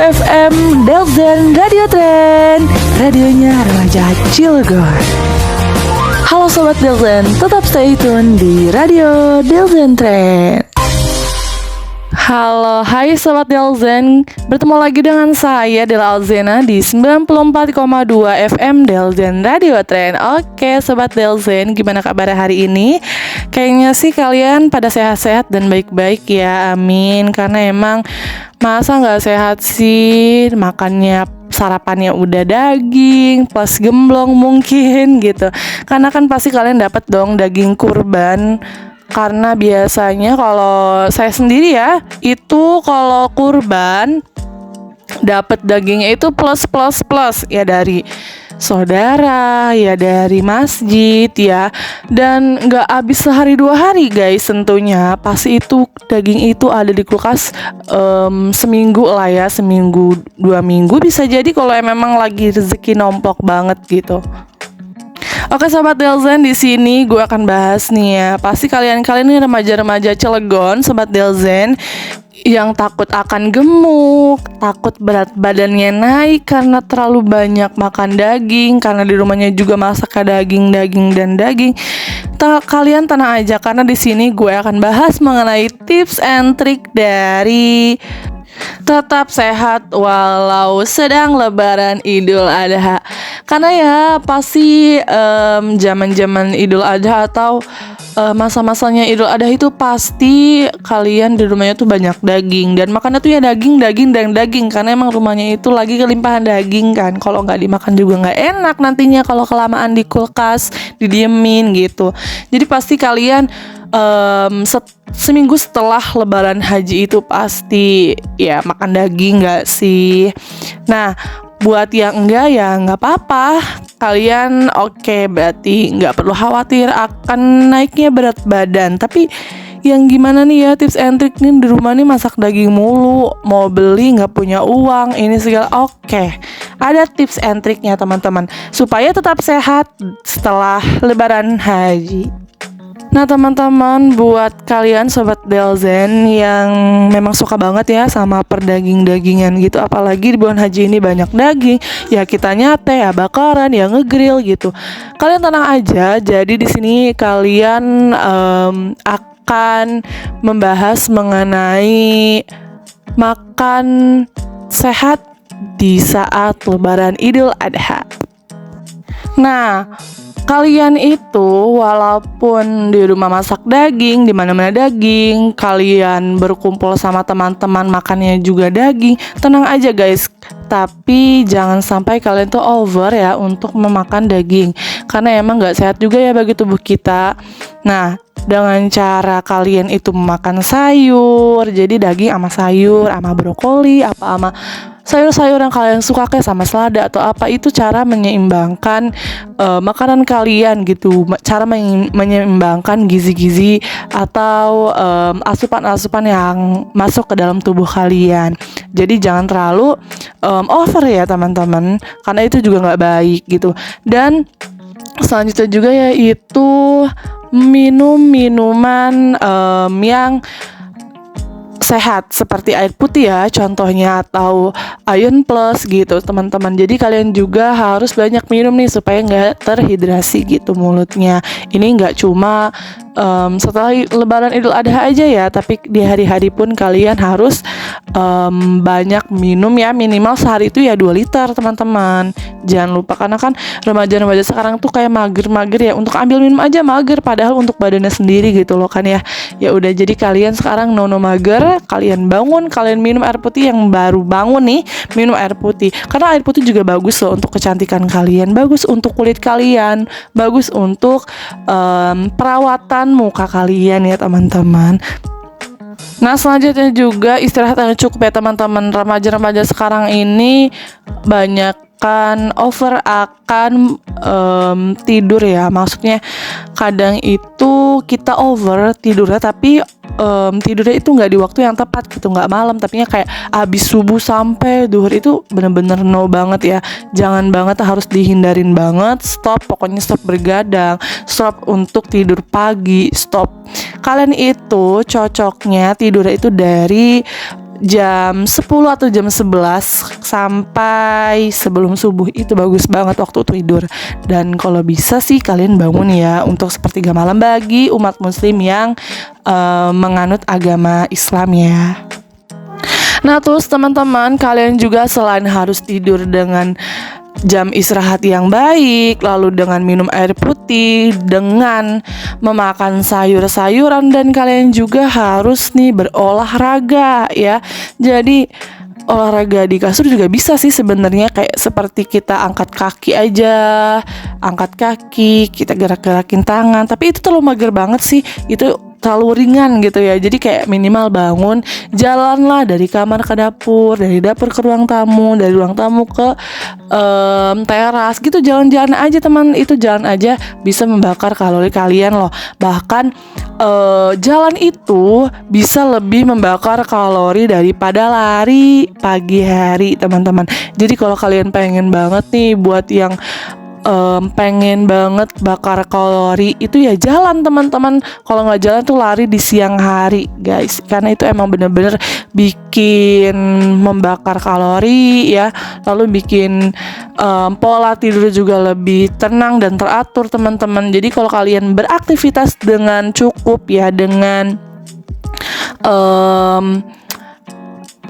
FM Delzen Radio Trend, radionya remaja Cilegon. Halo Sobat Delzen, tetap stay tune di Radio Delzen Trend. Halo, hai Sobat Delzen, bertemu lagi dengan saya Dela Alzena di 94,2 FM Delzen Radio Trend. Oke Sobat Delzen, gimana kabar hari ini? Kayaknya sih kalian pada sehat-sehat dan baik-baik ya, amin. Karena emang masa gak sehat sih, makannya sarapannya udah daging plus gemblong mungkin gitu. Karena kan pasti kalian dapat dong daging kurban. Karena biasanya kalau saya sendiri ya, itu kalau kurban dapat dagingnya itu plus ya dari saudara, ya dari masjid ya, dan nggak habis sehari 2 hari guys tentunya. Pasti itu daging itu ada di kulkas seminggu lah ya, seminggu 2 minggu bisa jadi kalau memang lagi rezeki nomplok banget gitu. Oke Sobat Delzen, di sini gue akan bahas nih ya. Pasti kalian nih remaja-remaja Cilegon, Sobat Delzen, yang takut akan gemuk, takut berat badannya naik karena terlalu banyak makan daging, karena di rumahnya juga masak daging. Kalian tenang aja, karena di sini gue akan bahas mengenai tips and trick dari tetap sehat walau sedang Lebaran Idul Adha. Karena ya pasti zaman-zaman Idul Adha atau masa-masanya Idul Adha itu pasti kalian di rumahnya tuh banyak daging, dan makannya tuh ya daging karena emang rumahnya itu lagi kelimpahan daging kan. Kalau nggak dimakan juga nggak enak nantinya kalau kelamaan di kulkas didiemin gitu. Jadi pasti kalian seminggu setelah Lebaran Haji itu pasti ya makan daging nggak sih? Nah, buat yang enggak ya nggak apa-apa. Kalian oke, berarti nggak perlu khawatir akan naiknya berat badan. Tapi yang gimana nih ya tips and trick nih, di rumah nih masak daging mulu, mau beli nggak punya uang, ini segala. Oke, ada tips and triknya teman-teman supaya tetap sehat setelah Lebaran Haji. Nah teman-teman, buat kalian Sobat Delzen yang memang suka banget ya sama perdaging-dagingan gitu, apalagi di bulan haji ini banyak daging, ya kita nyate, ya bakaran, ya ngegrill gitu. Kalian tenang aja, jadi di sini kalian akan membahas mengenai makan sehat di saat Lebaran Idul Adha. Nah, kalian itu walaupun di rumah masak daging, di mana-mana daging, kalian berkumpul sama teman-teman makannya juga daging, tenang aja guys. Tapi jangan sampai kalian tuh over ya untuk memakan daging, karena emang gak sehat juga ya bagi tubuh kita. Nah, dengan cara kalian itu memakan sayur, jadi daging sama sayur, sama brokoli, apa sama sayur-sayur yang kalian suka kayak sama selada atau apa, itu cara menyeimbangkan makanan kalian gitu, cara menyeimbangkan gizi-gizi atau asupan-asupan yang masuk ke dalam tubuh kalian. Jadi jangan terlalu over ya teman-teman, karena itu juga nggak baik gitu. Dan selanjutnya juga yaitu minum minuman yang sehat seperti air putih ya contohnya, atau Iron Plus gitu teman-teman. Jadi kalian juga harus banyak minum nih supaya nggak terhidrasi gitu mulutnya. Ini nggak cuma setelah Lebaran Idul Adha aja ya, tapi di hari-hari pun kalian harus banyak minum ya, minimal sehari itu ya 2 liter teman-teman. Jangan lupa, karena kan remaja-remaja sekarang tuh kayak mager ya, untuk ambil minum aja mager, padahal untuk badannya sendiri gitu loh kan ya. Ya udah, jadi kalian sekarang no mager, kalian bangun, kalian minum air putih. Yang baru bangun nih, minum air putih, karena air putih juga bagus loh untuk kecantikan kalian, bagus untuk kulit kalian, bagus untuk perawatan muka kalian ya teman-teman. Nah selanjutnya juga istirahat yang cukup ya teman-teman. Remaja-remaja sekarang ini banyak kan over akan tidur ya, maksudnya kadang itu kita over tidurnya, tapi tidurnya itu nggak di waktu yang tepat gitu, nggak malam, tapinya kayak abis subuh sampai duhur. Itu bener-bener no banget ya, jangan banget, harus dihindarin banget. Stop, pokoknya stop bergadang, stop untuk tidur pagi, stop. Kalian itu cocoknya tidurnya itu dari jam 10 atau jam 11 sampai sebelum subuh itu bagus banget waktu tidur. Dan kalau bisa sih kalian bangun ya untuk sepertiga malam bagi umat muslim yang menganut agama Islam ya. Nah terus teman-teman, kalian juga selain harus tidur dengan jam istirahat yang baik, lalu dengan minum air putih, dengan memakan sayur-sayuran, dan kalian juga harus nih berolahraga ya. Jadi olahraga di kasur juga bisa sih sebenarnya, kayak seperti kita angkat kaki aja, angkat kaki, kita gerak-gerakin tangan. Tapi itu terlalu mager banget sih, itu terlalu ringan gitu ya. Jadi kayak minimal bangun, jalanlah dari kamar ke dapur, dari dapur ke ruang tamu, dari ruang tamu ke teras gitu. Jalan-jalan aja teman, itu jalan aja bisa membakar kalori kalian loh. Bahkan jalan itu bisa lebih membakar kalori daripada lari pagi hari teman-teman. Jadi kalau kalian pengen banget nih buat yang pengen banget bakar kalori, itu ya jalan teman-teman. Kalau nggak jalan tuh lari di siang hari guys, karena itu emang bener-bener bikin membakar kalori ya. Lalu bikin pola tidur juga lebih tenang dan teratur teman-teman. Jadi kalau kalian beraktivitas dengan cukup ya, dengan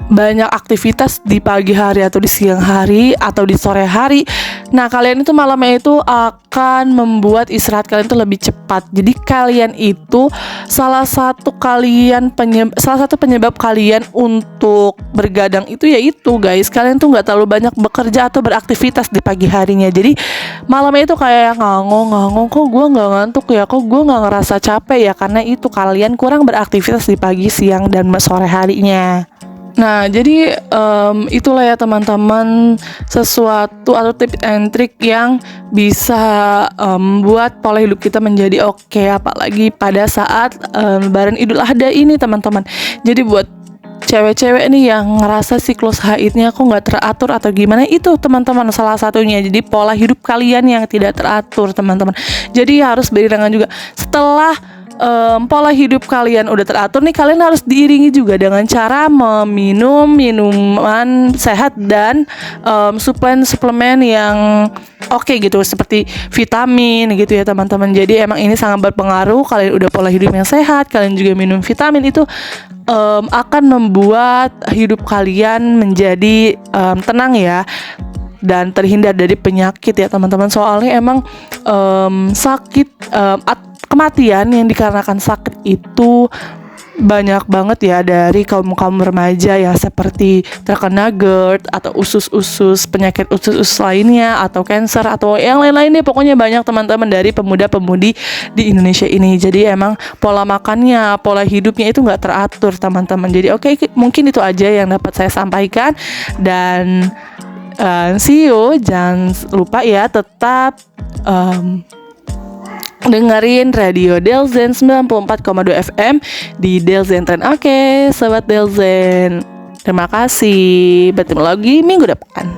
banyak aktivitas di pagi hari atau di siang hari atau di sore hari, nah kalian itu malamnya itu akan membuat istirahat kalian itu lebih cepat. Jadi kalian itu salah satu penyebab kalian untuk bergadang itu yaitu guys, kalian tuh nggak terlalu banyak bekerja atau beraktivitas di pagi harinya. Jadi malamnya itu kayak ngangong, kok gue nggak ngantuk ya, kok gue nggak ngerasa capek ya, karena itu kalian kurang beraktivitas di pagi, siang, dan sore harinya. Nah, jadi itulah ya teman-teman, sesuatu atau tips and trik yang bisa buat pola hidup kita menjadi oke, apalagi pada saat Lebaran Idul Adha ini teman-teman. Jadi buat cewek-cewek nih yang ngerasa siklus haidnya kok nggak teratur atau gimana, itu teman-teman salah satunya. Jadi pola hidup kalian yang tidak teratur teman-teman. Jadi harus beriringan juga. Setelah pola hidup kalian udah teratur nih, kalian harus diiringi juga dengan cara meminum minuman sehat dan suplemen yang oke gitu, seperti vitamin gitu ya teman-teman. Jadi emang ini sangat berpengaruh. Kalian udah pola hidup yang sehat, kalian juga minum vitamin, itu akan membuat hidup kalian menjadi tenang ya, dan terhindar dari penyakit ya teman-teman. Soalnya emang sakit kematian yang dikarenakan sakit itu banyak banget ya dari kaum remaja ya, seperti terkena GERD atau penyakit usus lainnya, atau cancer atau yang lain-lain deh. Pokoknya banyak teman-teman dari pemuda-pemudi di Indonesia ini. Jadi emang pola makannya, pola hidupnya itu nggak teratur teman-teman. Jadi oke, mungkin itu aja yang dapat saya sampaikan, dan see you. Jangan lupa ya tetap dengerin radio Delzen 94,2 FM di Delzen Trend. Oke, sobat Delzen, terima kasih. Bertemu lagi minggu depan.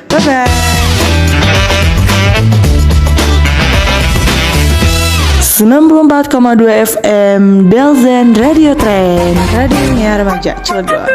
Bye-bye. 94,2 FM Delzen Radio Trend, radionya remaja Cilegon.